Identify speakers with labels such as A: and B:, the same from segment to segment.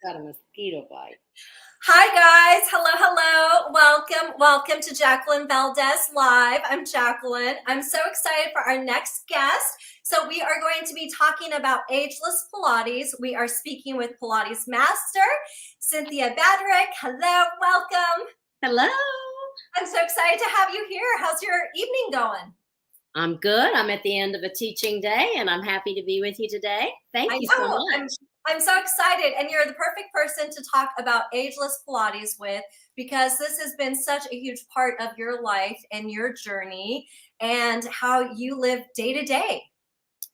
A: Got a mosquito bite.
B: Hi guys, hello. Welcome to Jacqueline Valdez Live. I'm Jacqueline. I'm so excited for our next guest. So we are going to be talking about Ageless Pilates. We are speaking with Pilates Master, Cynthia Badrak. Hello, welcome.
A: Hello.
B: I'm so excited to have you here. How's your evening going?
A: I'm good. I'm at the end of a teaching day and I'm happy to be with you today. Thank
B: I
A: you so
B: know.
A: much.
B: I'm so excited, and you're the perfect person to talk about Ageless Pilates with because this has been such a huge part of your life and your journey and how you live day to day.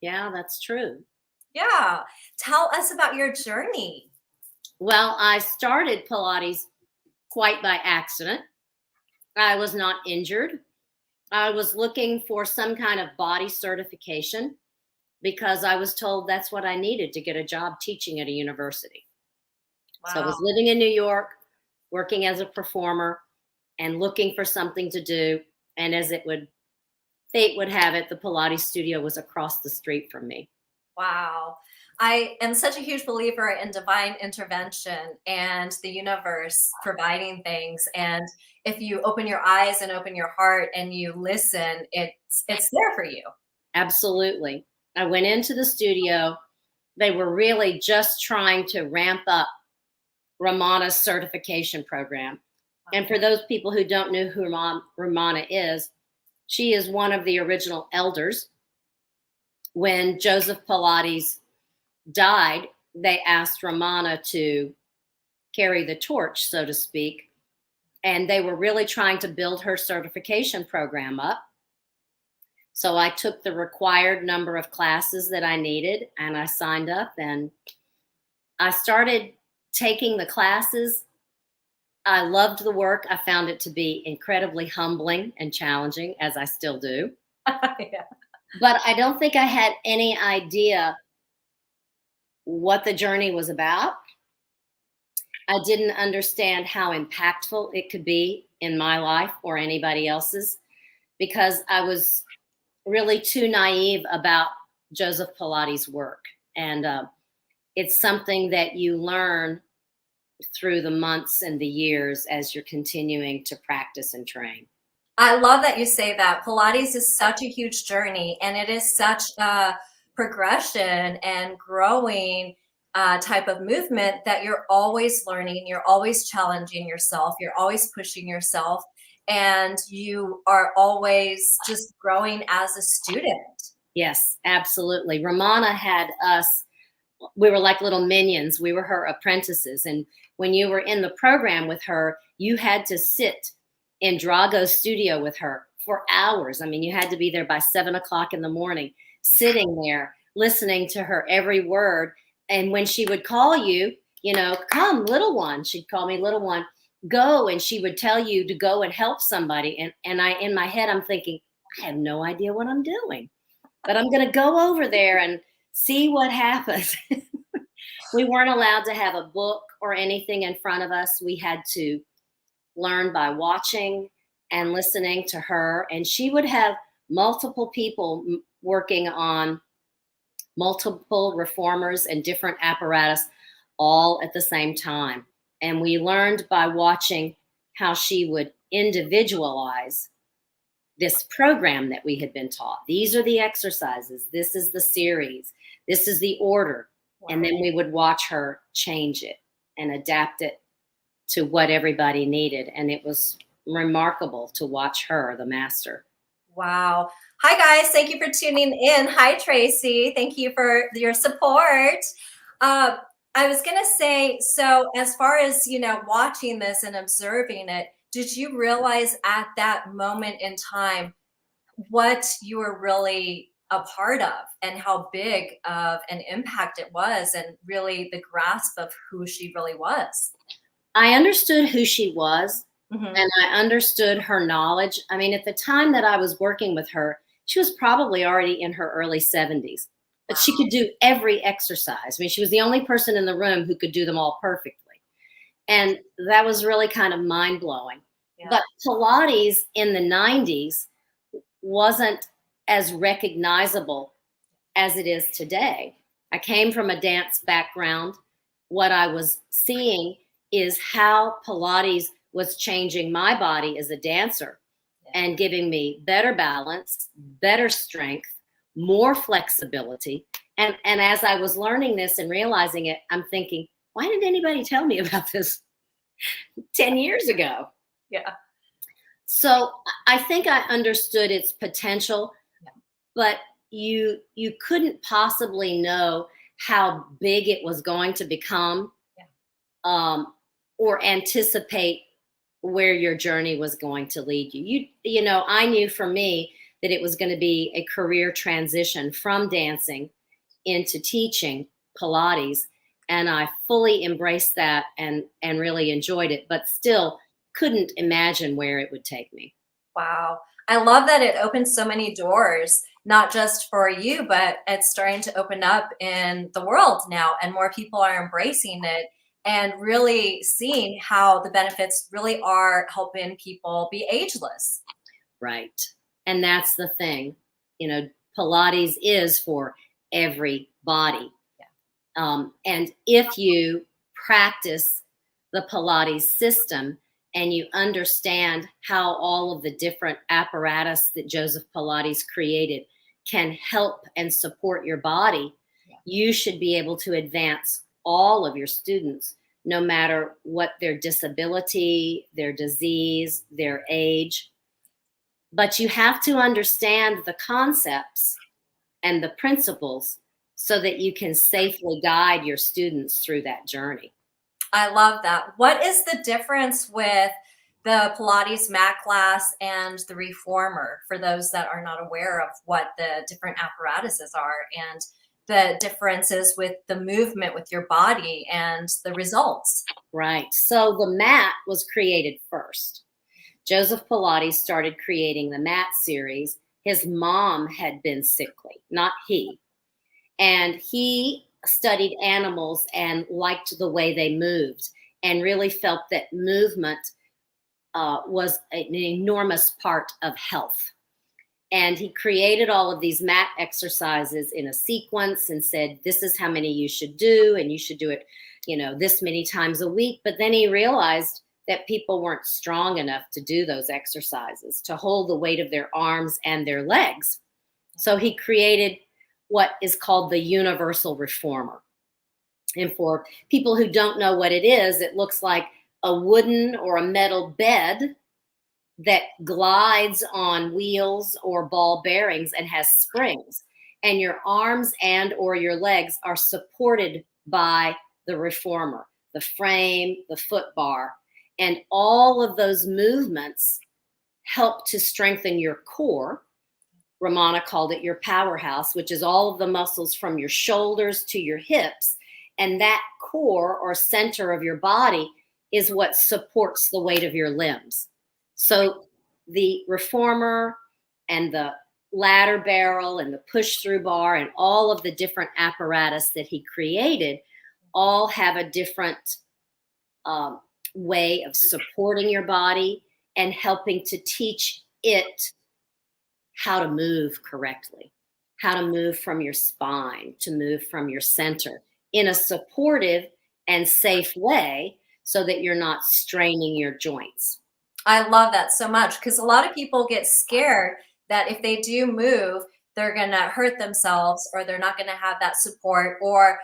A: Yeah, that's true.
B: Yeah. Tell us about your journey.
A: Well, I started Pilates quite by accident. I was not injured. I was looking for some kind of body certification because I was told that's what I needed to get a job teaching at a university. So I
B: Wow.
A: was living in New York, working as a performer and looking for something to do. And as fate would have it, the Pilates studio was across the street from me.
B: Wow. I am such a huge believer in divine intervention and the universe providing things. And if you open your eyes and open your heart and you listen, it's there for you.
A: Absolutely. I went into the studio. They were really just trying to ramp up Romana's certification program. And for those people who don't know who Romana is, she is one of the original elders. When Joseph Pilates died, they asked Romana to carry the torch, so to speak. And they were really trying to build her certification program up. So I took the required number of classes that I needed and I signed up and I started taking the classes. I loved the work. I found it to be incredibly humbling and challenging, as I still do.
B: Yeah.
A: But I don't think I had any idea what the journey was about. I didn't understand how impactful it could be in my life or anybody else's because I was really too naive about Joseph Pilates' work. And it's something that you learn through the months and the years as you're continuing to practice and train.
B: I love that you say that. Pilates is such a huge journey and it is such a progression and growing type of movement that you're always learning, you're always challenging yourself, you're always pushing yourself, and you are always just growing as a student.
A: Yes, absolutely. Romana had us, we were like little minions. We were her apprentices. And when you were in the program with her, you had to sit in Drago's studio with her for hours. I mean, you had to be there by 7 o'clock in the morning, sitting there, listening to her every word. And when she would call you, come, little one, she'd call me little one, go. And she would tell you to go and help somebody. And in my head, I'm thinking, I have no idea what I'm doing, but I'm going to go over there and see what happens. We weren't allowed to have a book or anything in front of us. We had to learn by watching and listening to her. And she would have multiple people working on multiple reformers and different apparatus all at the same time. And we learned by watching how she would individualize this program that we had been taught. These are the exercises. This is the series. This is the order. Wow. And then we would watch her change it and adapt it to what everybody needed. And it was remarkable to watch her, the master.
B: Wow. Hi, guys. Thank you for tuning in. Hi, Tracy. Thank you for your support. I was going to say, so as far as, watching this and observing it, did you realize at that moment in time what you were really a part of and how big of an impact it was and really the grasp of who she really was?
A: I understood who she was.
B: Mm-hmm.
A: And I understood her knowledge. I mean, at the time that I was working with her, she was probably already in her early 70s, but she could do every exercise. I mean, she was the only person in the room who could do them all perfectly. And that was really kind of mind blowing. Yeah. But Pilates in the 90s wasn't as recognizable as it is today. I came from a dance background. what I was seeing is how Pilates was changing my body as a dancer and giving me better balance, better strength, more flexibility. And as I was learning this and realizing it, I'm thinking, why didn't anybody tell me about this 10 years ago?
B: Yeah.
A: So I think I understood its potential, but you couldn't possibly know how big it was going to become, or anticipate where your journey was going to lead you. You know, I knew for me that it was going to be a career transition from dancing into teaching Pilates, and I fully embraced that and really enjoyed it, but still couldn't imagine where it would take me.
B: Wow. I love that it opens so many doors, not just for you, but it's starting to open up in the world now, and more people are embracing it and really seeing how the benefits really are helping people be ageless.
A: Right. And that's the thing. You know, Pilates is for everybody. And if you practice the Pilates system and you understand how all of the different apparatus that Joseph Pilates created can help and support your body, you should be able to advance all of your students, no matter what their disability, their disease, their age. But you have to understand the concepts and the principles so that you can safely guide your students through that journey.
B: I love that. What is the difference with the Pilates mat class and the reformer, for those that are not aware of what the different apparatuses are and the differences with the movement with your body and the results?
A: Right. So the mat was created first. Joseph Pilates started creating the mat series. His mom had been sickly, not he. And he studied animals and liked the way they moved and really felt that movement was an enormous part of health. And he created all of these mat exercises in a sequence and said, this is how many you should do, and you should do it, you know, this many times a week. But then he realized that people weren't strong enough to do those exercises, to hold the weight of their arms and their legs. So he created what is called the universal reformer. And for people who don't know what it is, it looks like a wooden or a metal bed that glides on wheels or ball bearings and has springs. And your arms and or your legs are supported by the reformer, the frame, the foot bar. And all of those movements help to strengthen your core. Romana called it your powerhouse, which is all of the muscles from your shoulders to your hips. And that core or center of your body is what supports the weight of your limbs. So the reformer and the ladder barrel and the push through bar and all of the different apparatus that he created all have a different way of supporting your body and helping to teach it how to move correctly, how to move from your spine, to move from your center in a supportive and safe way so that you're not straining your joints.
B: I love that so much, because a lot of people get scared that if they do move, they're going to hurt themselves, or they're not going to have that support, or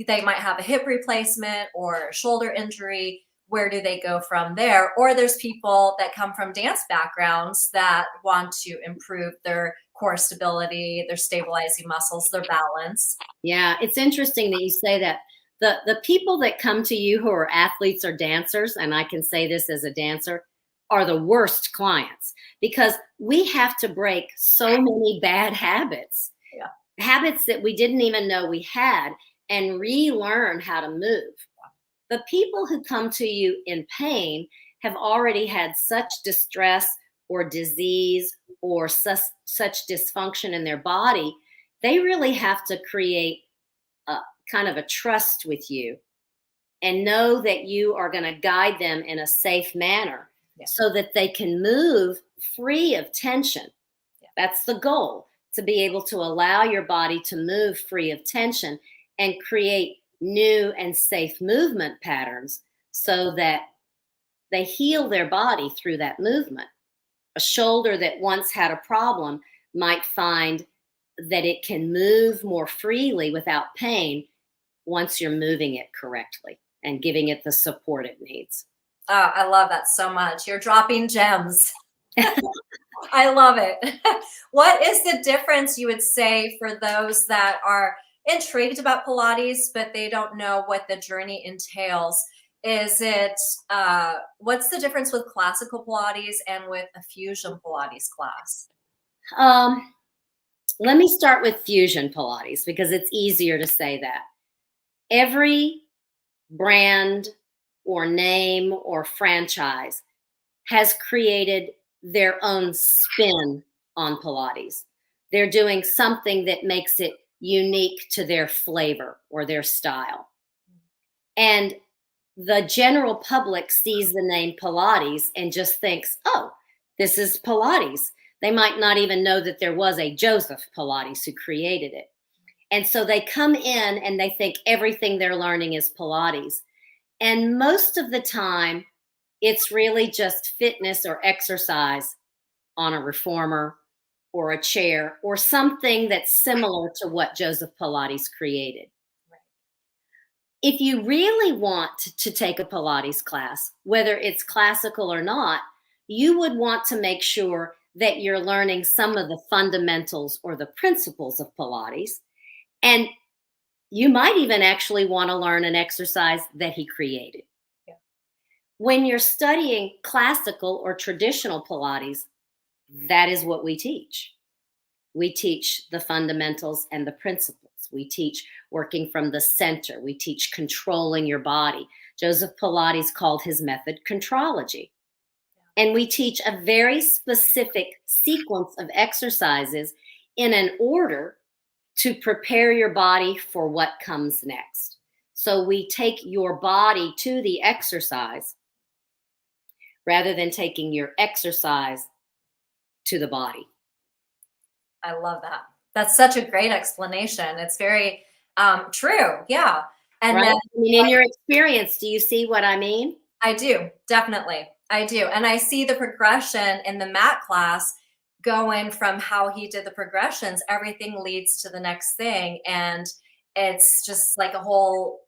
B: they might have a hip replacement or a shoulder injury. Where do they go from there? Or there's people that come from dance backgrounds that want to improve their core stability, their stabilizing muscles, their balance.
A: Yeah, it's interesting that you say that. The people that come to you who are athletes or dancers, and I can say this as a dancer, are the worst clients, because we have to break so many bad habits, habits that we didn't even know we had, and relearn how to move. The people who come to you in pain have already had such distress or disease or such dysfunction in their body. They really have to create a kind of a trust with you and know that you are going to guide them in a safe manner so that they can move free of tension. That's the goal, to be able to allow your body to move free of tension and create new and safe movement patterns so that they heal their body through that movement. A shoulder that once had a problem might find that it can move more freely without pain once you're moving it correctly and giving it the support it needs.
B: Oh, I love that so much. You're dropping gems. I love it. What is the difference, you would say, for those that are intrigued about Pilates, but they don't know what the journey entails? Is it, what's the difference with classical Pilates and with a fusion Pilates class?
A: Let me start with fusion Pilates because it's easier to say that. Every brand or name or franchise has created their own spin on Pilates. They're doing something that makes it unique to their flavor or their style. And the general public sees the name Pilates and just thinks, oh, this is Pilates. They might not even know that there was a Joseph Pilates who created it. And so they come in and they think everything they're learning is Pilates. And most of the time, it's really just fitness or exercise on a reformer or a chair or something that's similar to what Joseph Pilates created.
B: Right.
A: If you really want to take a Pilates class, whether it's classical or not, you would want to make sure that you're learning some of the fundamentals or the principles of Pilates. And you might even actually want to learn an exercise that he created.
B: Yeah.
A: When you're studying classical or traditional Pilates, that is what we teach. We teach the fundamentals and the principles. We teach working from the center. We teach controlling your body. Joseph Pilates called his method contrology. And we teach a very specific sequence of exercises in an order to prepare your body for what comes next. So we take your body to the exercise rather than taking your exercise to the body.
B: I love that. That's such a great explanation. It's very true. Yeah. And
A: right?
B: then,
A: I mean, in your experience, do you see what I mean?
B: I do, definitely. I do. And I see the progression in the mat class going from how he did the progressions, everything leads to the next thing. And it's just like a whole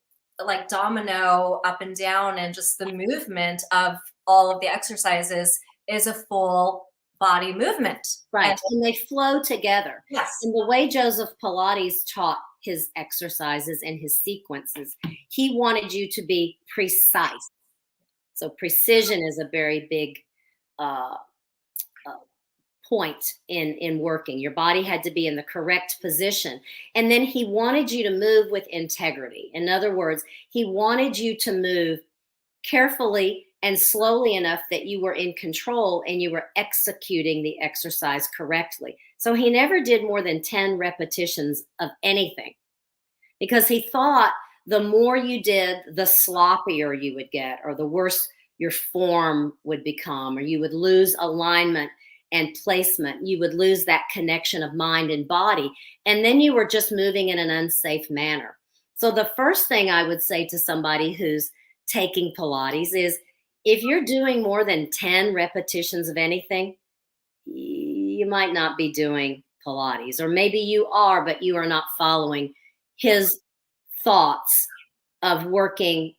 B: like domino up and down, and just the movement of all of the exercises is a full body movement.
A: Right. And they flow together.
B: Yes.
A: And the way Joseph Pilates taught his exercises and his sequences, he wanted you to be precise. So precision is a very big point in working. Your body had to be in the correct position. And then he wanted you to move with integrity. In other words, he wanted you to move carefully and slowly enough that you were in control and you were executing the exercise correctly. So he never did more than 10 repetitions of anything because he thought the more you did, the sloppier you would get, or the worse your form would become, or you would lose alignment and placement. You would lose that connection of mind and body. And then you were just moving in an unsafe manner. So the first thing I would say to somebody who's taking Pilates is, if you're doing more than 10 repetitions of anything, you might not be doing Pilates. Or maybe you are, but you are not following his thoughts of working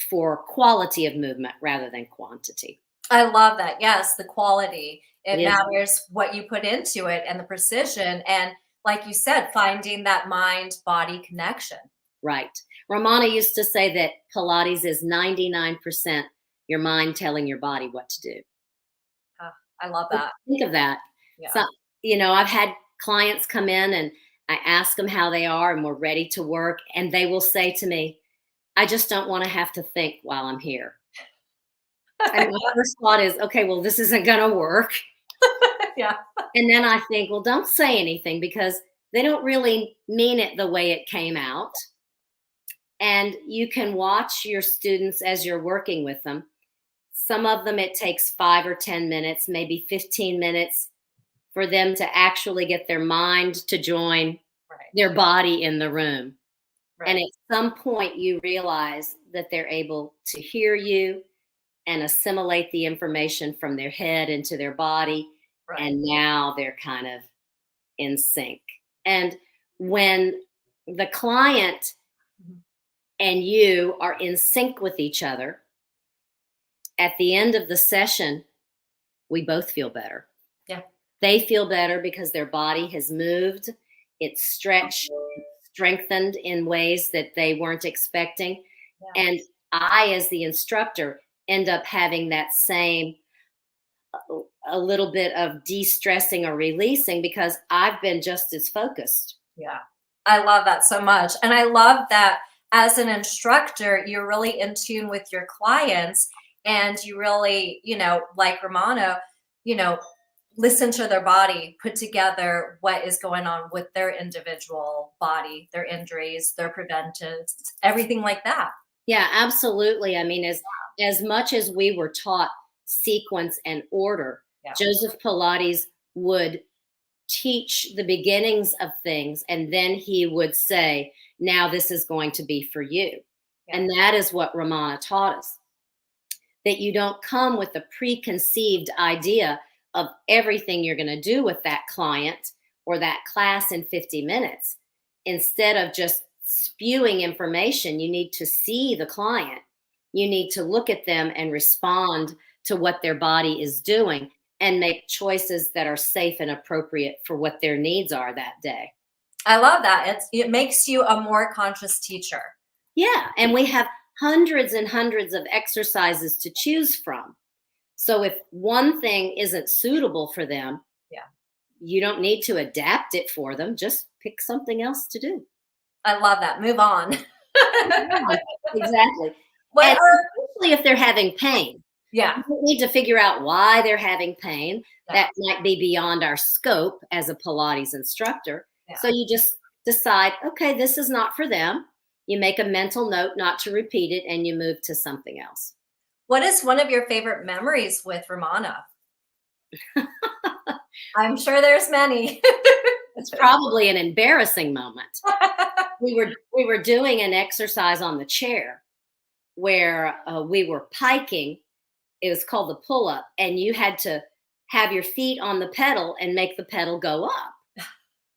A: for quality of movement rather than quantity.
B: I love that. Yes, the quality. It
A: It is.
B: matters what you put into it and the precision. And like you said, finding that mind-body connection.
A: Right. Romana used to say that Pilates is 99% your mind telling your body what to do.
B: I love that.
A: Think of that.
B: Yeah.
A: So, I've had clients come in and I ask them how they are and we're ready to work. And they will say to me, I just don't want to have to think while I'm here. And my first thought is, okay, well, this isn't going to work.
B: Yeah.
A: And then I think, well, don't say anything because they don't really mean it the way it came out. And you can watch your students as you're working with them. Some of them, it takes 5 or 10 minutes, maybe 15 minutes for them to actually get their mind to join their body in the room. And
B: Right.
A: at some point, you realize that they're able to hear you and assimilate the information from their head into their body.
B: Right.
A: And now they're kind of in sync. And when the client
B: Mhm.
A: and you are in sync with each other, at the end of the session, we both feel better.
B: Yeah.
A: They feel better because their body has moved, it's stretched, strengthened in ways that they weren't expecting.
B: Yeah.
A: And I, as the instructor, end up having that same a little bit of de-stressing or releasing because I've been just as focused.
B: Yeah. I love that so much. And I love that as an instructor, you're really in tune with your clients and you really, like Romano, you know, listen to their body, put together what is going on with their individual body, their injuries, their preventives, everything like that.
A: Yeah, absolutely. I mean, as much as we were taught sequence and order,
B: Yeah.
A: Joseph Pilates would teach the beginnings of things and then he would say, now this is going to be for you.
B: Yeah.
A: And that is what Romana taught us, that you don't come with a preconceived idea of everything you're going to do with that client or that class in 50 minutes. Instead of just spewing information, you need to see the client. You need to look at them and respond to what their body is doing and make choices that are safe and appropriate for what their needs are that day.
B: I love that. It makes you a more conscious teacher.
A: Yeah, and we have hundreds and hundreds of exercises to choose from. So if one thing isn't suitable for them,
B: Yeah.
A: you don't need to adapt it for them. Just pick something else to do.
B: I love that. Move on.
A: Yeah, exactly.
B: What
A: And
B: are
A: especially if they're having pain,
B: Yeah.
A: we need to figure out why they're having pain.
B: Yeah.
A: That might be beyond our scope as a Pilates instructor.
B: Yeah.
A: So you just decide, okay, this is not for them. You make a mental note not to repeat it and you move to something else.
B: What is one of your favorite memories with Romana? I'm sure there's many.
A: It's probably an embarrassing moment. We were doing an exercise on the chair where we were piking. It was called the pull up, and you had to have your feet on the pedal and make the pedal go up.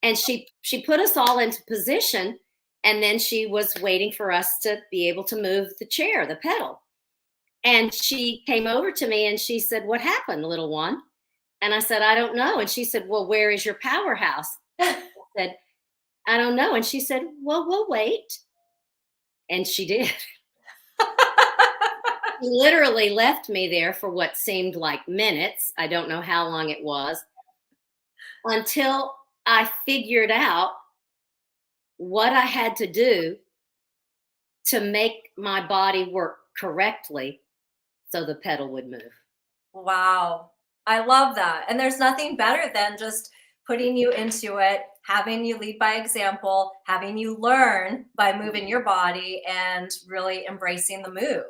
A: And she put us all into position, and then she was waiting for us to be able to move the chair, the pedal. And she came over to me and she said, "What happened, little one?" And I said, "I don't know." And she said, "Well, where is your powerhouse?" I said, "I don't know." And she said, "Well, we'll wait." And she did. She literally left me there for what seemed like minutes. I don't know how long it was until I figured out what I had to do to make my body work correctly so the pedal would move.
B: Wow. I love that. And there's nothing better than just putting you into it, having you lead by example, having you learn by moving your body and really embracing the move.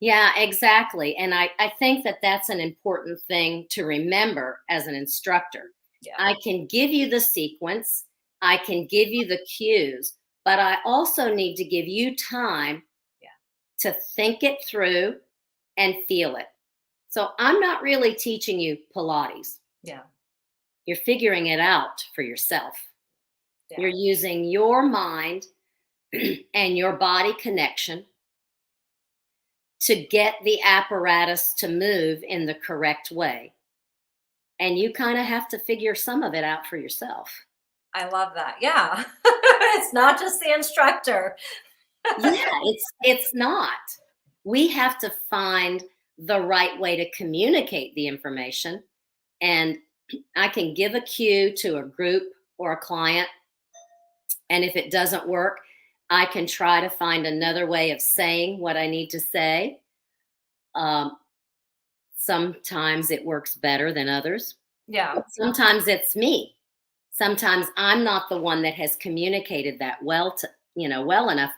A: Yeah, exactly. And I think that that's an important thing to remember as an instructor.
B: Yeah.
A: I can give you the sequence, I can give you the cues, but I also need to give you time to think it through and feel it. So I'm not really teaching you Pilates.
B: Yeah.
A: You're figuring it out for yourself.
B: Yeah.
A: You're using your mind and your body connection to get the apparatus to move in the correct way. And you kind of have to figure some of it out for yourself.
B: I love that. Yeah. It's not just the instructor.
A: Yeah, it's not. We have to find the right way to communicate the information. And I can give a cue to a group or a client. And if it doesn't work, I can try to find another way of saying what I need to say. Sometimes it works better than others.
B: Yeah.
A: But sometimes it's me. Sometimes I'm not the one that has communicated that well well enough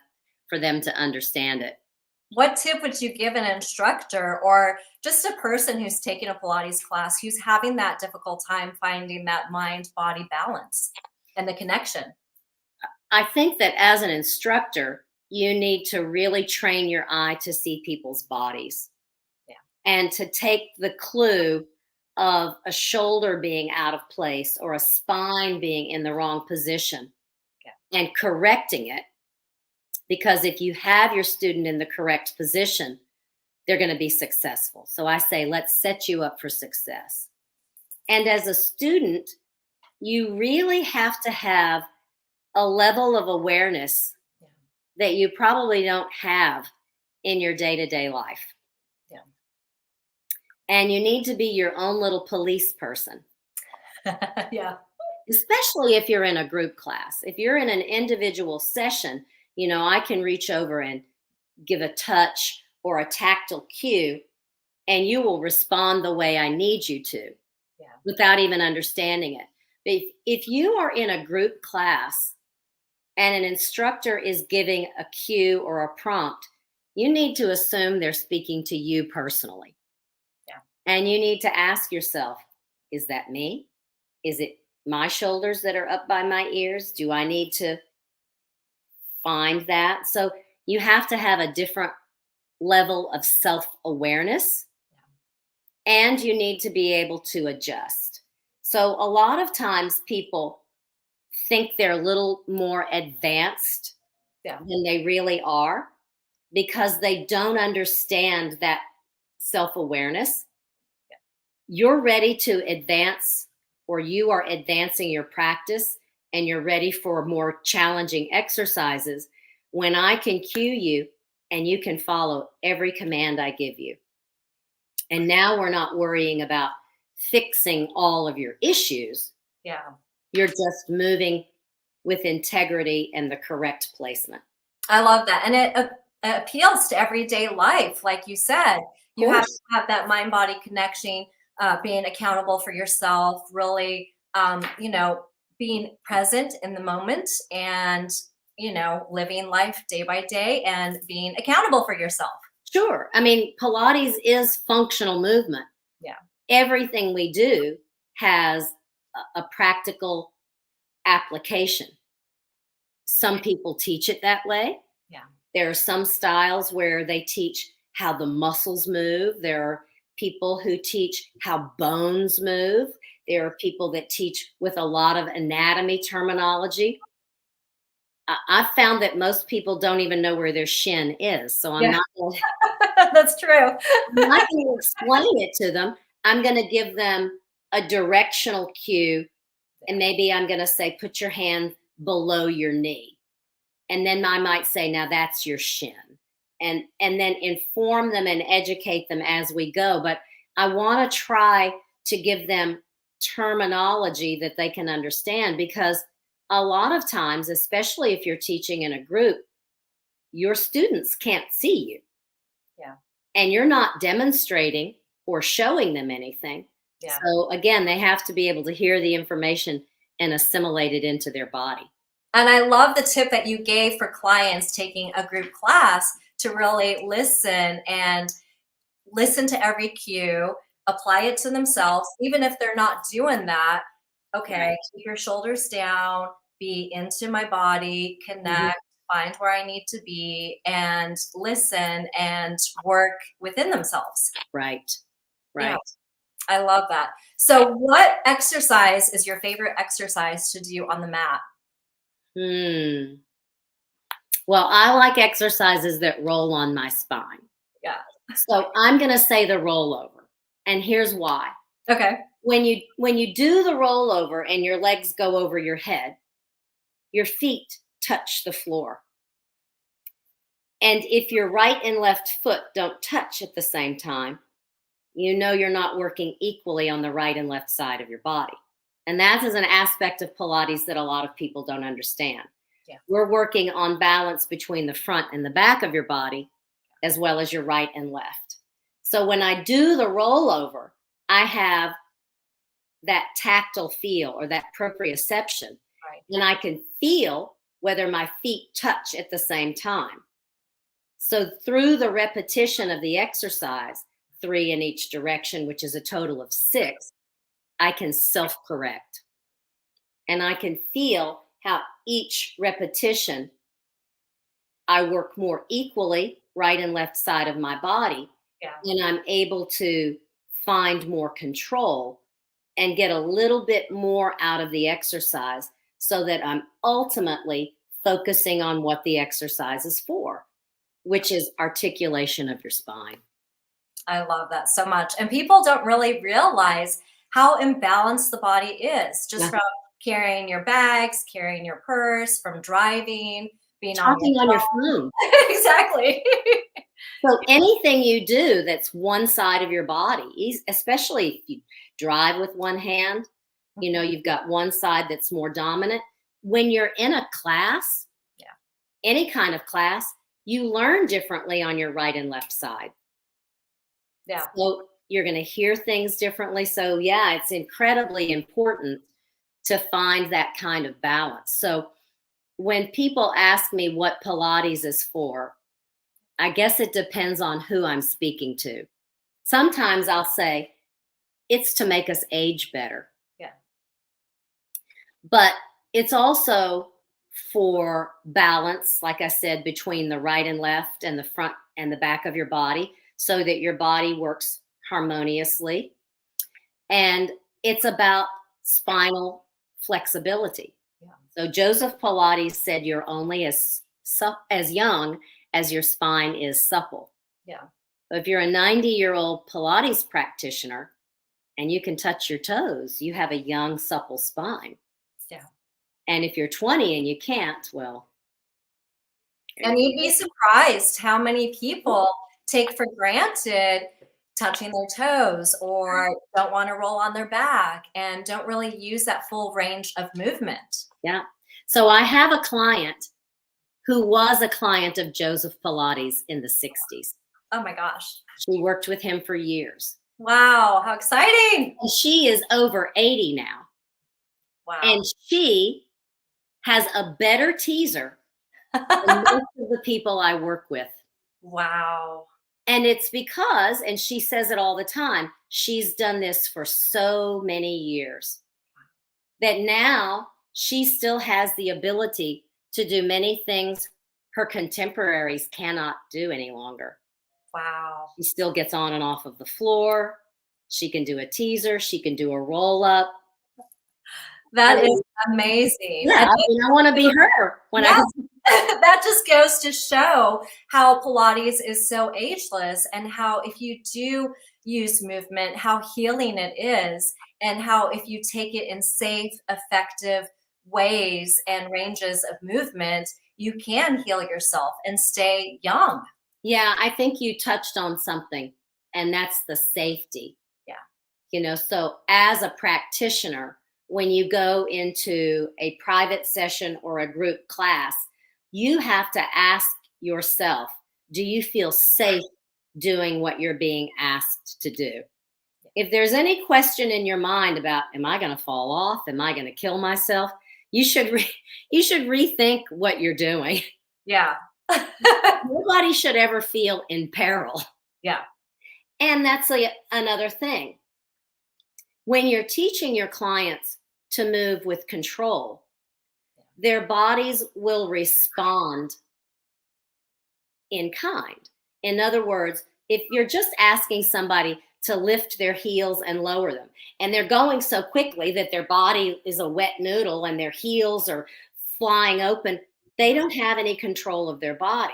A: for them to understand it.
B: What tip would you give an instructor or just a person who's taking a Pilates class who's having that difficult time finding that mind body balance and the connection?
A: I think that as an instructor, you need to really train your eye to see people's bodies
B: Yeah.
A: and to take the clue of a shoulder being out of place or a spine being in the wrong position and correcting it. Because if you have your student in the correct position, they're going to be successful. So I say, let's set you up for success. And as a student, you really have to have a level of awareness that you probably don't have in your day-to-day life.
B: Yeah.
A: And you need to be your own little police person.
B: Yeah.
A: Especially if you're in a group class. If you're in an individual session, I can reach over and give a touch or a tactile cue, and you will respond the way I need you to without even understanding it. But if you are in a group class and an instructor is giving a cue or a prompt, you need to assume they're speaking to you personally.
B: Yeah.
A: And you need to ask yourself, is that me? Is it my shoulders that are up by my ears? Do I need to find that? So you have to have a different level of self-awareness, and you need to be able to adjust. So a lot of times people think they're a little more advanced than they really are because they don't understand that self-awareness. You're ready to advance, or you are advancing your practice and you're ready for more challenging exercises when I can cue you and you can follow every command I give you. And now we're not worrying about fixing all of your issues.
B: Yeah.
A: You're just moving with integrity and the correct placement.
B: I love that. And it appeals to everyday life. Like you said, you have to have that mind-body connection, being accountable for yourself, really, being present in the moment and, living life day by day and being accountable for yourself.
A: Sure. I mean, Pilates is functional movement.
B: Yeah.
A: Everything we do has a practical application. Some people teach it that way.
B: Yeah.
A: There are some styles where they teach how the muscles move. There are people who teach how bones move. There are people that teach with a lot of anatomy terminology. I've found that most people don't even know where their shin is. So I'm not going
B: That's true.
A: I'm not going to explain it to them. I'm going to give them a directional cue. And maybe I'm going to say, put your hand below your knee. And then I might say, now that's your shin. And then inform them and educate them as we go. But I want to try to give them terminology that they can understand, because a lot of times, especially if you're teaching in a group, your students can't see you.
B: Yeah.
A: And you're not demonstrating or showing them anything.
B: Yeah.
A: So again, they have to be able to hear the information and assimilate it into their body.
B: And I love the tip that you gave for clients taking a group class to really listen to every cue, apply it to themselves, even if they're not doing that. Okay, keep your shoulders down, be into my body, connect, find where I need to be, and listen and work within themselves.
A: Right.
B: Yeah, I love that. So what exercise is your favorite exercise to do on the mat?
A: Well, I like exercises that roll on my spine.
B: Yeah.
A: So I'm going to say the rollover. And here's why.
B: Okay.
A: When you do the rollover and your legs go over your head, your feet touch the floor. And if your right and left foot don't touch at the same time, you're not working equally on the right and left side of your body. And that is an aspect of Pilates that a lot of people don't understand.
B: Yeah.
A: We're working on balance between the front and the back of your body, as well as your right and left. So when I do the rollover, I have that tactile feel or that proprioception.
B: Right.
A: And I can feel whether my feet touch at the same time. So through the repetition of the exercise, 3 in each direction, which is a total of 6, I can self-correct. And I can feel how each repetition, I work more equally, right and left side of my body,
B: Yeah.
A: and I'm able to find more control and get a little bit more out of the exercise so that I'm ultimately focusing on what the exercise is for, which is articulation of your spine.
B: I love that so much. And people don't really realize how imbalanced the body is just
A: Yeah.
B: from carrying your bags, carrying your purse, from driving, being on
A: Talking on your phone.
B: Exactly.
A: So anything you do that's one side of your body, especially if you drive with one hand, you've got one side that's more dominant. When you're in a class,
B: Yeah.
A: any kind of class, you learn differently on your right and left side.
B: Yeah.
A: So you're going to hear things differently. So yeah, it's incredibly important to find that kind of balance. So when people ask me what Pilates is for, I guess it depends on who I'm speaking to. Sometimes I'll say it's to make us age better.
B: Yeah.
A: But it's also for balance, like I said, between the right and left and the front and the back of your body so that your body works harmoniously. And it's about spinal flexibility.
B: Yeah.
A: So Joseph Pilates said you're only as young as your spine is supple.
B: Yeah.
A: So if you're a 90-year-old Pilates practitioner and you can touch your toes, you have a young, supple spine.
B: Yeah.
A: And if you're 20 and you can't, well.
B: And you'd be surprised how many people take for granted touching their toes or don't want to roll on their back and don't really use that full range of movement.
A: Yeah. So I have a client who was a client of Joseph Pilates in the 60s.
B: Oh my gosh.
A: She worked with him for years.
B: Wow, how exciting.
A: And she is over 80 now.
B: Wow.
A: And she has a better teaser than most of the people I work with.
B: Wow.
A: And it's because, and she says it all the time, she's done this for so many years that now she still has the ability to do many things her contemporaries cannot do any longer.
B: Wow.
A: She still gets on and off of the floor. She can do a teaser. She can do a roll up.
B: That is amazing.
A: Yeah, I want to be her when
B: yes. That just goes to show how Pilates is so ageless and how if you do use movement, how healing it is, and how if you take it in safe, effective ways and ranges of movement, you can heal yourself and stay young.
A: Yeah, I think you touched on something, and that's the safety.
B: Yeah.
A: So as a practitioner, when you go into a private session or a group class, you have to ask yourself, do you feel safe doing what you're being asked to do? If there's any question in your mind about, am I going to fall off? Am I going to kill myself? You should rethink what you're doing.
B: Yeah.
A: Nobody should ever feel in peril.
B: Yeah.
A: And that's another thing. When you're teaching your clients to move with control, their bodies will respond in kind. In other words, if you're just asking somebody to lift their heels and lower them, and they're going so quickly that their body is a wet noodle and their heels are flying open, they don't have any control of their body.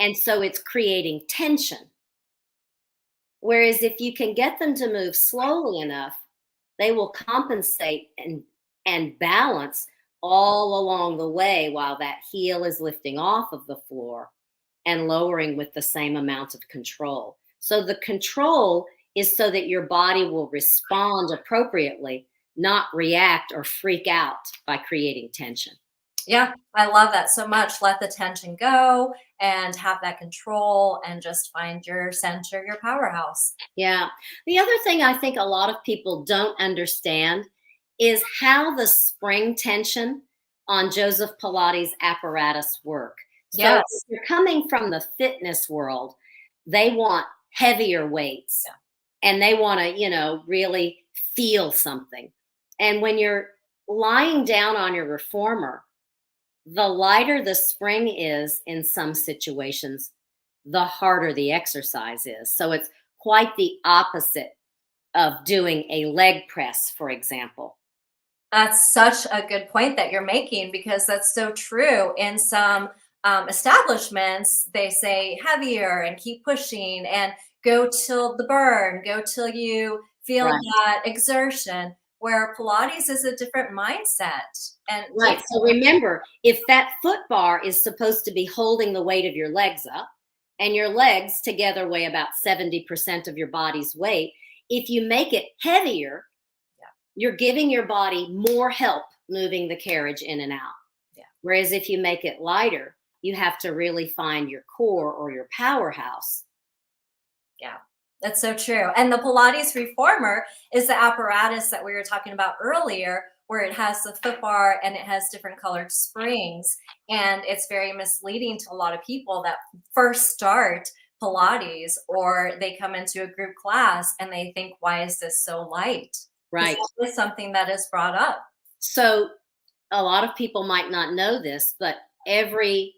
A: And so it's creating tension. Whereas if you can get them to move slowly enough, they will compensate and balance all along the way while that heel is lifting off of the floor and lowering with the same amount of control. So the control is so that your body will respond appropriately, not react or freak out by creating tension.
B: Yeah, I love that so much. Let the tension go and have that control and just find your center, your powerhouse.
A: Yeah. The other thing I think a lot of people don't understand is how the spring tension on Joseph Pilates apparatus work. So
B: Yes.
A: if you're coming from the fitness world, they want heavier weights and they want to, really feel something. And when you're lying down on your reformer, The lighter the spring is in some situations, the harder the exercise is. So it's quite the opposite of doing a leg press, for example.
B: That's such a good point that you're making because that's so true. In some establishments, they say heavier and keep pushing and go till the burn, go till you feel
A: Right.
B: that exertion, where Pilates is a different mindset. And
A: Right. So remember, if that foot bar is supposed to be holding the weight of your legs up, and your legs together weigh about 70% of your body's weight, if you make it heavier,
B: yeah,
A: you're giving your body more help moving the carriage in and out.
B: yeah,
A: Whereas if you make it lighter, you have to really find your core or your powerhouse.
B: yeah. That's so true. And the Pilates reformer is the apparatus that we were talking about earlier, where it has the foot bar and it has different colored springs. And it's very misleading to a lot of people that first start Pilates or they come into a group class and they think, why is this so light? Because
A: Right.
B: that is something that is brought up.
A: So a lot of people might not know this, but every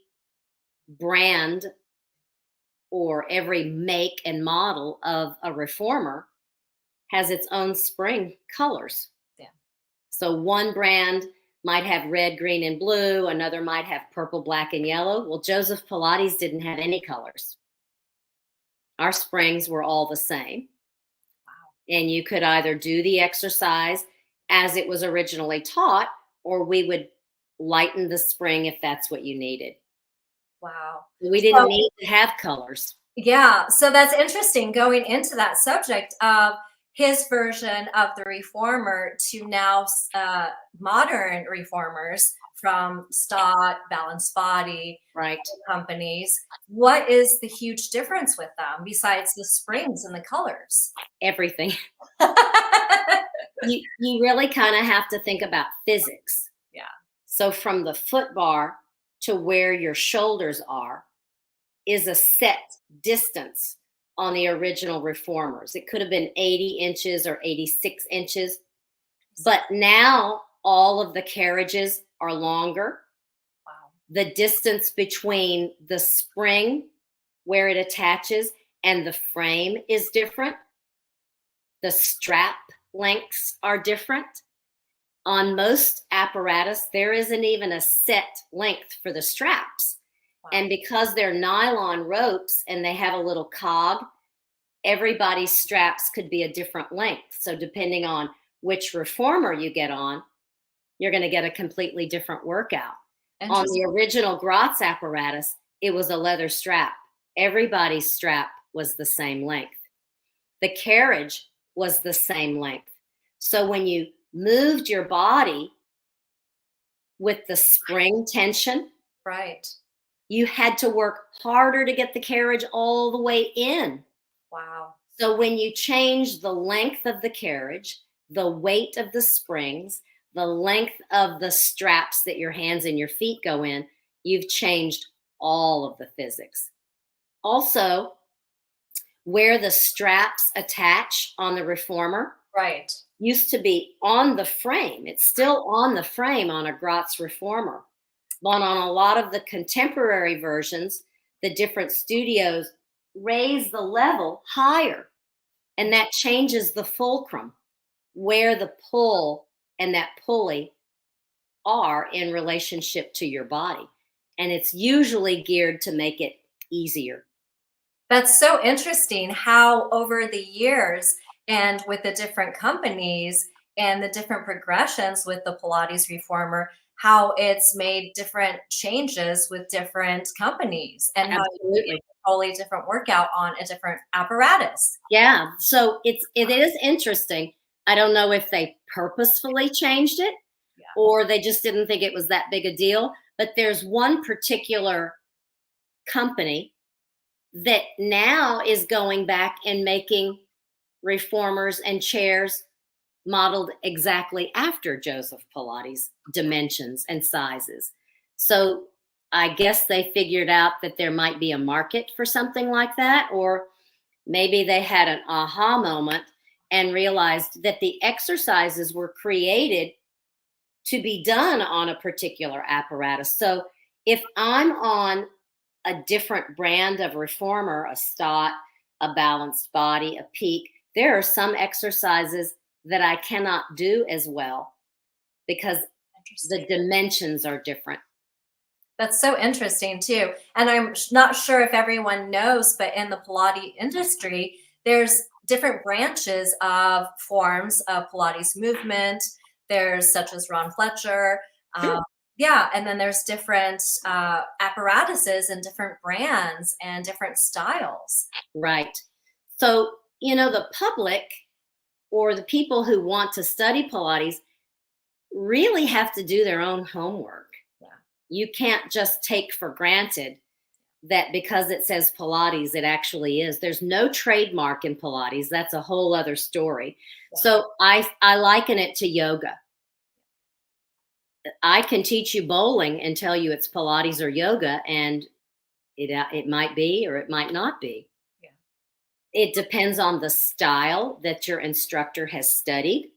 A: brand or every make and model of a reformer has its own spring colors.
B: Yeah.
A: So one brand might have red, green, and blue. Another might have purple, black, and yellow. Well, Joseph Pilates didn't have any colors. Our springs were all the same.
B: Wow.
A: And you could either do the exercise as it was originally taught, or we would lighten the spring if that's what you needed.
B: Wow.
A: We didn't need to have colors.
B: Yeah, so that's interesting going into that subject of his version of the reformer to now modern reformers from Stott, Balanced Body
A: Right.
B: companies. What is the huge difference with them besides the springs and the colors?
A: Everything. You really kind of have to think about physics.
B: Yeah.
A: So from the foot bar to where your shoulders are is a set distance on the original reformers. It could have been 80 inches or 86 inches, but now all of the carriages are longer.
B: Wow.
A: The distance between the spring where it attaches and the frame is different. The strap lengths are different. On most apparatus, there isn't even a set length for the straps.
B: Wow.
A: And because they're nylon ropes and they have a little cog, everybody's straps could be a different length. So depending on which reformer you get on, you're going to get a completely different workout. On the original Gratz apparatus, it was a leather strap. Everybody's strap was the same length. The carriage was the same length. So when you moved your body with the spring tension,
B: right,
A: you had to work harder to get the carriage all the way in.
B: Wow.
A: So when you change the length of the carriage, the weight of the springs, the length of the straps that your hands and your feet go in, you've changed all of the physics. Also, where the straps attach on the reformer
B: Right.
A: used to be on the frame. It's still on the frame on a Gratz reformer. But on a lot of the contemporary versions, the different studios raise the level higher. And that changes the fulcrum, where the pull and that pulley are in relationship to your body. And it's usually geared to make it easier.
B: That's so interesting how over the years and with the different companies and the different progressions with the Pilates reformer, how it's made different changes with different companies and how you
A: Absolutely.
B: get a totally different workout on a different apparatus.
A: Yeah. So it is interesting. I don't know if they purposefully changed it
B: Yeah.
A: or they just didn't think it was that big a deal. But there's one particular company that now is going back and making reformers and chairs modeled exactly after Joseph Pilates' dimensions and sizes. So I guess they figured out that there might be a market for something like that, or maybe they had an aha moment and realized that the exercises were created to be done on a particular apparatus. So if I'm on a different brand of reformer, a stot, a balanced body, a peak, there are some exercises that I cannot do as well because the dimensions are different.
B: That's so interesting too. And I'm not sure if everyone knows, but in the Pilates industry, there's different branches of forms of Pilates movement. There's such as Ron Fletcher.
A: Sure.
B: Yeah, and then there's different apparatuses and different brands and different styles.
A: Right. So, the public or the people who want to study Pilates really have to do their own homework.
B: Yeah.
A: You can't just take for granted that because it says Pilates, it actually is. There's no trademark in Pilates. That's a whole other story.
B: Yeah.
A: So I liken it to yoga. I can teach you bowling and tell you it's Pilates or yoga, and it might be or it might not be.
B: Yeah.
A: It depends on the style that your instructor has studied.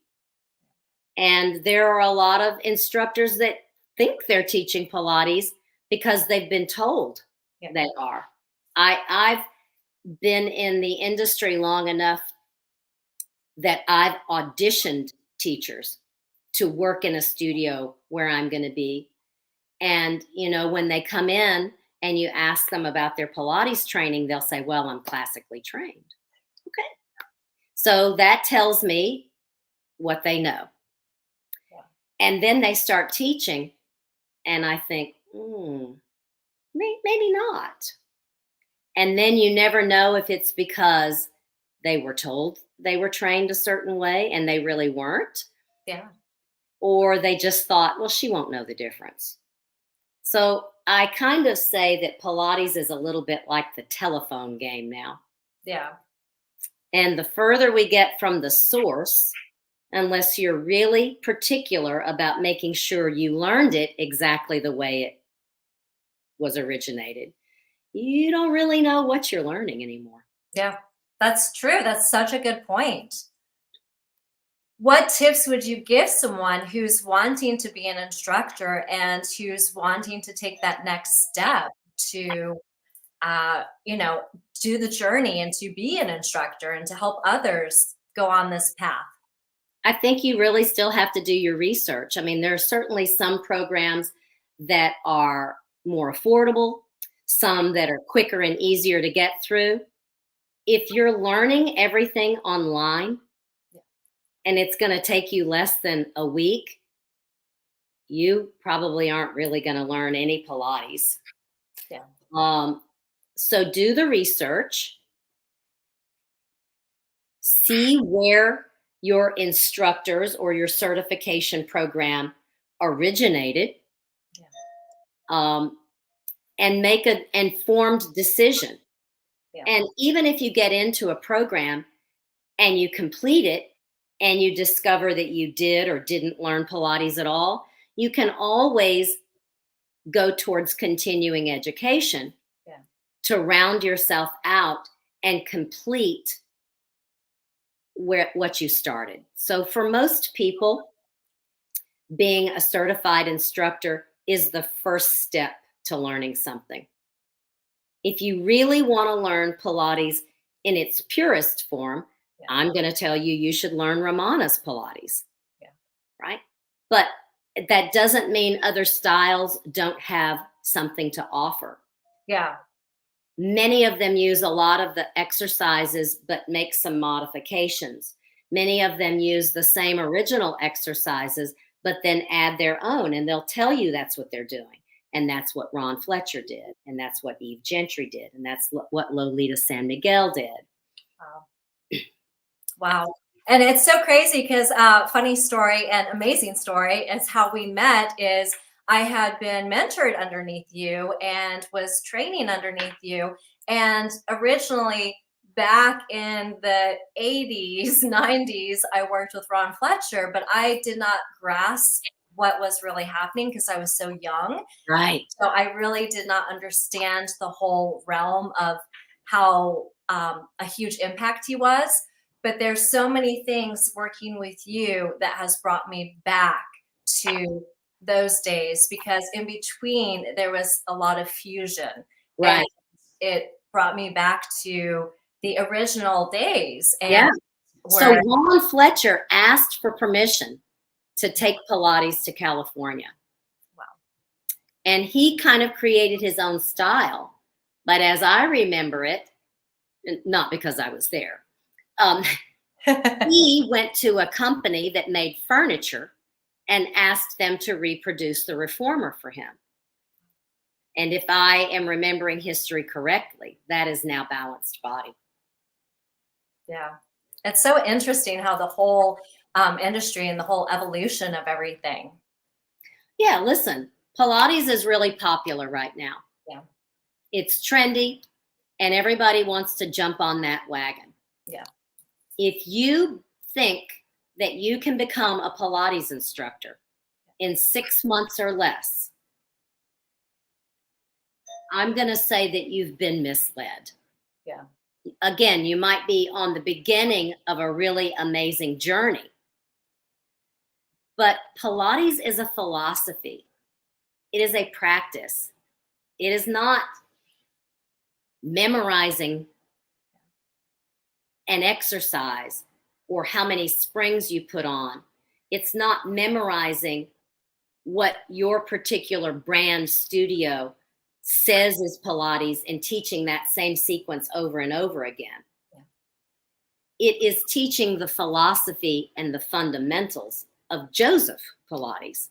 A: And there are a lot of instructors that think they're teaching Pilates because they've been told they are. I've been in the industry long enough that I've auditioned teachers to work in a studio where I'm going to be. And, when they come in and you ask them about their Pilates training, they'll say, well, I'm classically trained. Okay. So that tells me what they know. Yeah. And then they start teaching, and I think, maybe not. And then you never know if it's because they were told they were trained a certain way and they really weren't.
B: Yeah.
A: Or they just thought, well, she won't know the difference. So I kind of say that Pilates is a little bit like the telephone game now.
B: Yeah.
A: And the further we get from the source, unless you're really particular about making sure you learned it exactly the way it was originated, you don't really know what you're learning anymore.
B: Yeah, that's true. That's such a good point. What tips would you give someone who's wanting to be an instructor and who's wanting to take that next step to, do the journey and to be an instructor and to help others go on this path?
A: I think you really still have to do your research. I mean, there are certainly some programs that are more affordable, some that are quicker and easier to get through. If you're learning everything online, and it's going to take you less than a week, you probably aren't really going to learn any Pilates.
B: Yeah.
A: So do the research. See where your instructors or your certification program originated. Yeah. And make an informed decision. Yeah. And even if you get into a program and you complete it, and you discover that you did or didn't learn Pilates at all, you can always go towards continuing education to round yourself out and complete what you started. So for most people, being a certified instructor is the first step to learning something. If you really want to learn Pilates in its purest form, I'm going to tell you should learn Romana's Pilates. Yeah. Right? But that doesn't mean other styles don't have something to offer.
B: Yeah.
A: Many of them use a lot of the exercises, but make some modifications. Many of them use the same original exercises, but then add their own, and they'll tell you that's what they're doing. And that's what Ron Fletcher did. And that's what Eve Gentry did. And that's what Lolita San Miguel did.
B: Wow. Wow. And it's so crazy because funny story and amazing story is how we met is I had been mentored underneath you and was training underneath you. And originally back in the 80s, 90s, I worked with Ron Fletcher, but I did not grasp what was really happening because I was so young.
A: Right.
B: So I really did not understand the whole realm of how a huge impact he was. But there's so many things working with you that has brought me back to those days, because in between there was a lot of fusion.
A: Right.
B: And it brought me back to the original days. And
A: Yeah. So
B: where,
A: Ron Fletcher asked for permission to take Pilates to California.
B: wow.
A: And he kind of created his own style. But as I remember it, not because I was there, he went to a company that made furniture and asked them to reproduce the reformer for him. And if I am remembering history correctly, that is now Balanced Body.
B: Yeah. It's so interesting how the whole industry and the whole evolution of everything.
A: Yeah, listen, Pilates is really popular right now.
B: Yeah.
A: It's trendy and everybody wants to jump on that wagon.
B: Yeah.
A: If you think that you can become a Pilates instructor in 6 months or less, I'm going to say that you've been misled.
B: Yeah.
A: Again, you might be on the beginning of a really amazing journey. But Pilates is a philosophy. It is a practice. It is not memorizing an exercise or how many springs you put on. It's not memorizing what your particular brand studio says is Pilates and teaching that same sequence over and over again.
B: Yeah.
A: It is teaching the philosophy and the fundamentals of Joseph Pilates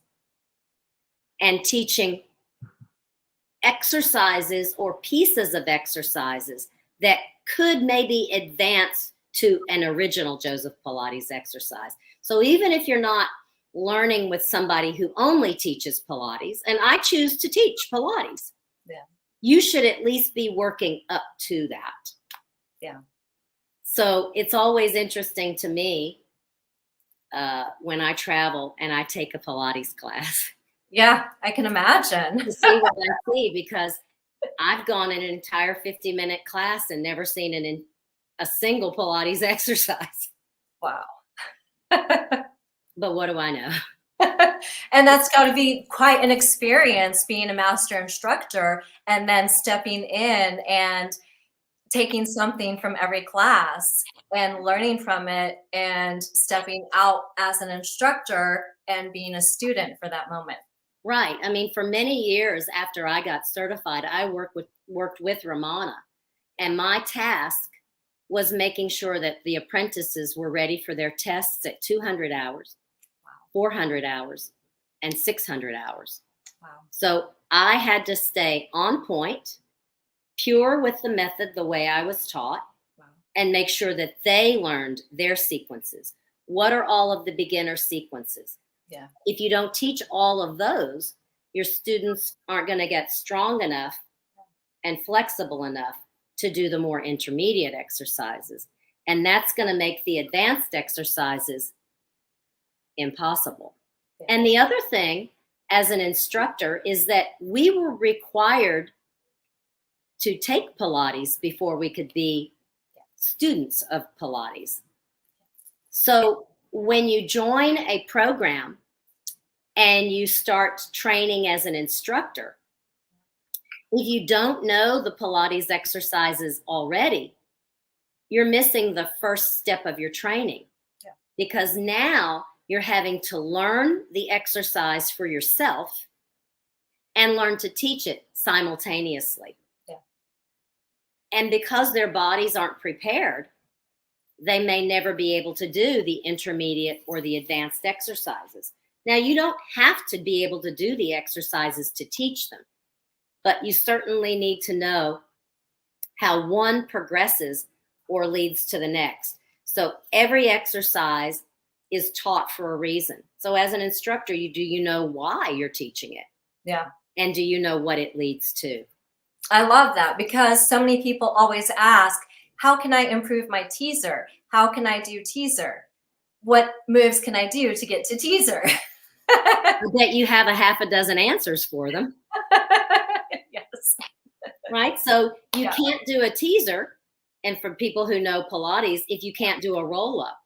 A: and teaching exercises or pieces of exercises that could maybe advance to an original Joseph Pilates exercise. So even if you're not learning with somebody who only teaches Pilates, and I choose to teach Pilates,
B: yeah,
A: you should at least be working up to that.
B: Yeah.
A: So it's always interesting to me when I travel and I take a Pilates class.
B: Yeah, I can imagine.
A: To see what I see, because I've gone in an entire 50-minute class and never seen a single Pilates exercise.
B: Wow.
A: But what do I know?
B: And that's got to be quite an experience, being a master instructor and then stepping in and taking something from every class and learning from it and stepping out as an instructor and being a student for that moment.
A: Right. I mean, for many years after I got certified, I worked with Romana, and my task was making sure that the apprentices were ready for their tests at 200 hours, 400 hours, and 600 hours.
B: Wow.
A: So I had to stay on point, pure with the method the way I was taught,
B: wow,
A: and make sure that they learned their sequences. What are all of the beginner sequences?
B: Yeah.
A: If you don't teach all of those, your students aren't going to get strong enough and flexible enough to do the more intermediate exercises. And that's going to make the advanced exercises impossible. Yeah. And the other thing as an instructor is that we were required to take Pilates before we could be students of Pilates. So when you join a program and you start training as an instructor, if you don't know the Pilates exercises already, you're missing the first step of your training. Yeah. Because now you're having to learn the exercise for yourself and learn to teach it simultaneously. Yeah. And because their bodies aren't prepared, they may never be able to do the intermediate or the advanced exercises. Now, you don't have to be able to do the exercises to teach them, but you certainly need to know how one progresses or leads to the next. So every exercise is taught for a reason. So as an instructor, do you know why you're teaching it?
B: Yeah.
A: And do you know what it leads to?
B: I love that, because so many people always ask, how can I improve my teaser? How can I do teaser? What moves can I do to get to teaser?
A: I bet you have a half a dozen answers for them.
B: Yes.
A: Right? So you can't do a teaser. And for people who know Pilates, if you can't do a roll up,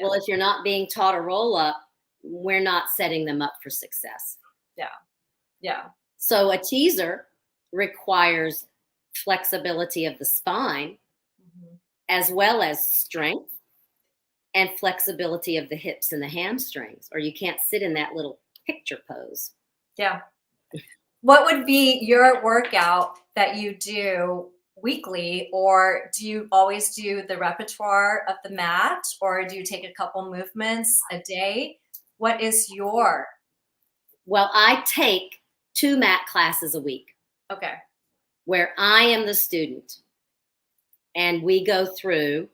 A: well, if you're not being taught a roll up, we're not setting them up for success.
B: Yeah. Yeah.
A: So a teaser requires flexibility of the spine as well as strength and flexibility of the hips and the hamstrings, or you can't sit in that little picture pose.
B: Yeah. What would be your workout that you do weekly, or do you always do the repertoire of the mat, or do you take a couple movements a day? What is your?
A: Well, I take 2 mat classes a week.
B: Okay.
A: Where I am the student, and we go through,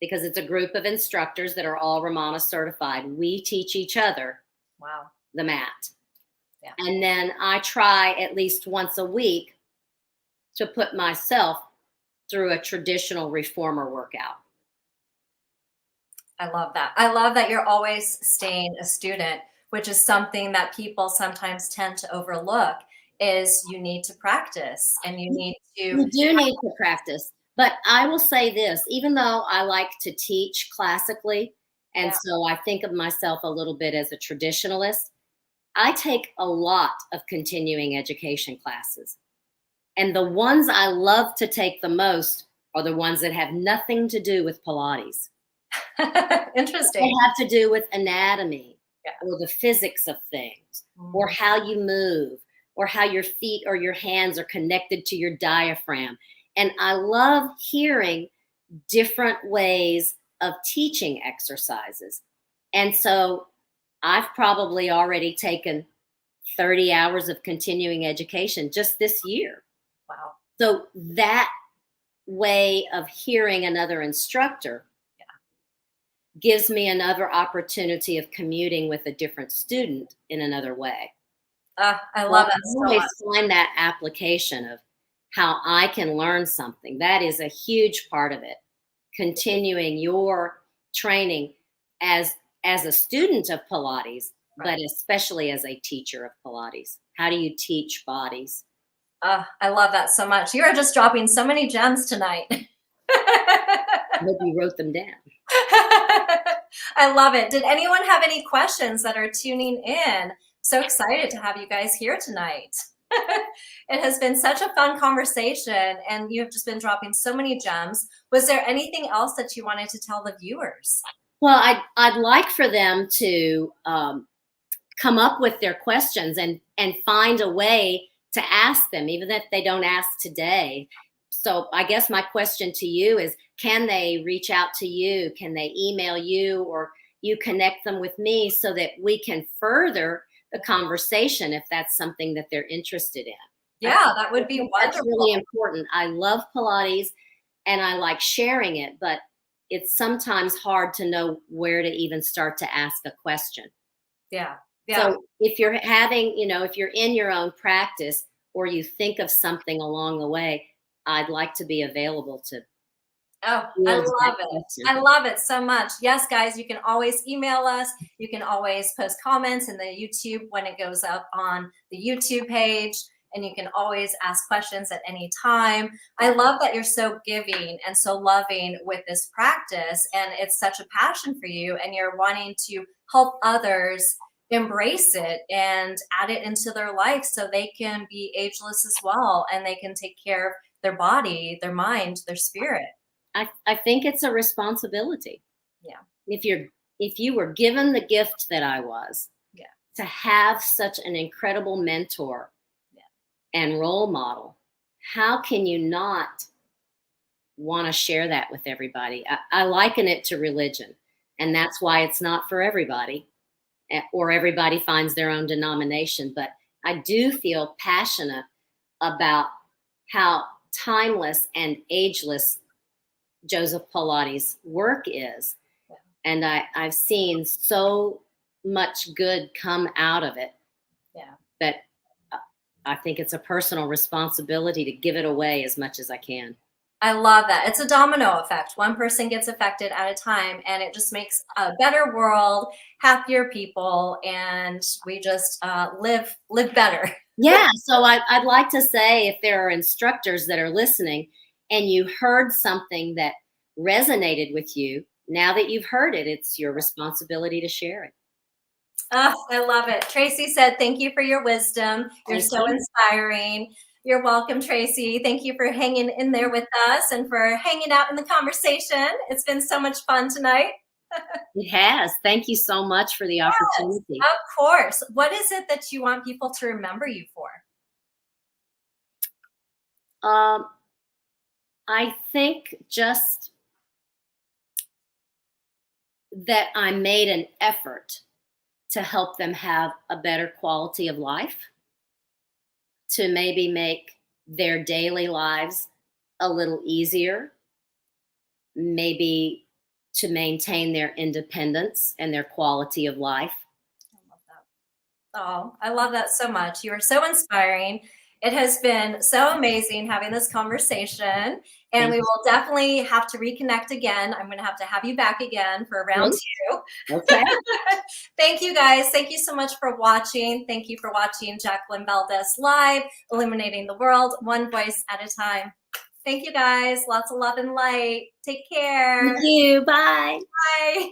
A: because it's a group of instructors that are all Romana certified. We teach each other
B: Wow.
A: the mat.
B: Yeah.
A: And then I try at least once a week to put myself through a traditional reformer workout.
B: I love that. I love that you're always staying a student, which is something that people sometimes tend to overlook, is you need to practice and you need to.
A: You do need to practice. But I will say this, even though I like to teach classically, and so I think of myself a little bit as a traditionalist, I take a lot of continuing education classes. And the ones I love to take the most are the ones that have nothing to do with Pilates.
B: Interesting.
A: They have to do with anatomy or the physics of things, or how you move, or how your feet or your hands are connected to your diaphragm. And I love hearing different ways of teaching exercises. And so I've probably already taken 30 hours of continuing education just this year.
B: Wow.
A: So that way of hearing another instructor gives me another opportunity of commuting with a different student in another way.
B: I love that so much.
A: I always find that application of how I can learn something. That is a huge part of it. Continuing your training as a student of Pilates, but especially as a teacher of Pilates. How do you teach bodies?
B: I love that so much. You are just dropping so many gems tonight.
A: I hope you wrote them down.
B: I love it. Did anyone have any questions that are tuning in? So excited to have you guys here tonight. It has been such a fun conversation, and you have just been dropping so many gems. Was there anything else that you wanted to tell the viewers?
A: Well, I'd like for them to come up with their questions and find a way to ask them, even if they don't ask today. So I guess my question to you is, can they reach out to you? Can they email you, or you connect them with me so that we can further the conversation if that's something that they're interested in?
B: Yeah, that would be wonderful.
A: That's really important. I love Pilates and I like sharing it, but it's sometimes hard to know where to even start to ask a question.
B: Yeah.
A: So if you're having, if you're in your own practice or you think of something along the way, I'd like to be available to.
B: Oh, I love it. I love it so much. Yes, guys, you can always email us. You can always post comments in the YouTube when it goes up on the YouTube page, and you can always ask questions at any time. I love that you're so giving and so loving with this practice, and it's such a passion for you, and you're wanting to help others embrace it and add it into their life so they can be ageless as well, and they can take care of their body, their mind, their spirit.
A: I think it's a responsibility.
B: Yeah.
A: If you were given the gift that I was, to have such an incredible mentor and role model, how can you not want to share that with everybody? I liken it to religion, and that's why it's not for everybody, or everybody finds their own denomination. But I do feel passionate about how timeless and ageless Joseph Pilates' work is. And I've seen so much good come out of it that I think it's a personal responsibility to give it away as much as I can.
B: I love that. It's a domino effect. One person gets affected at a time, and it just makes a better world, happier people, and we just live better.
A: Yeah. So I'd like to say, if there are instructors that are listening and you heard something that resonated with you, now that you've heard it, it's your responsibility to share it.
B: I love it. Tracy said, thank you for your wisdom. You're
A: Thank
B: so
A: you.
B: inspiring. You're welcome, Tracy. Thank you for hanging in there with us and for hanging out in the conversation. It's been so much fun tonight.
A: It has. Thank you so much for the
B: Yes,
A: opportunity.
B: of course. What is it that you want people to remember you for?
A: I think just that I made an effort to help them have a better quality of life, to maybe make their daily lives a little easier, maybe to maintain their independence and their quality of life.
B: I love that. Oh, I love that so much. You are so inspiring. It has been so amazing having this conversation, and
A: Thank
B: we
A: you.
B: will definitely have to reconnect again. I'm going to have you back again for round two.
A: Okay.
B: Thank you guys. Thank you so much for watching. Thank you for watching Jacqueline Valdez live, illuminating the world one voice at a time. Thank you guys. Lots of love and light. Take care.
A: Thank you. Bye.
B: Bye.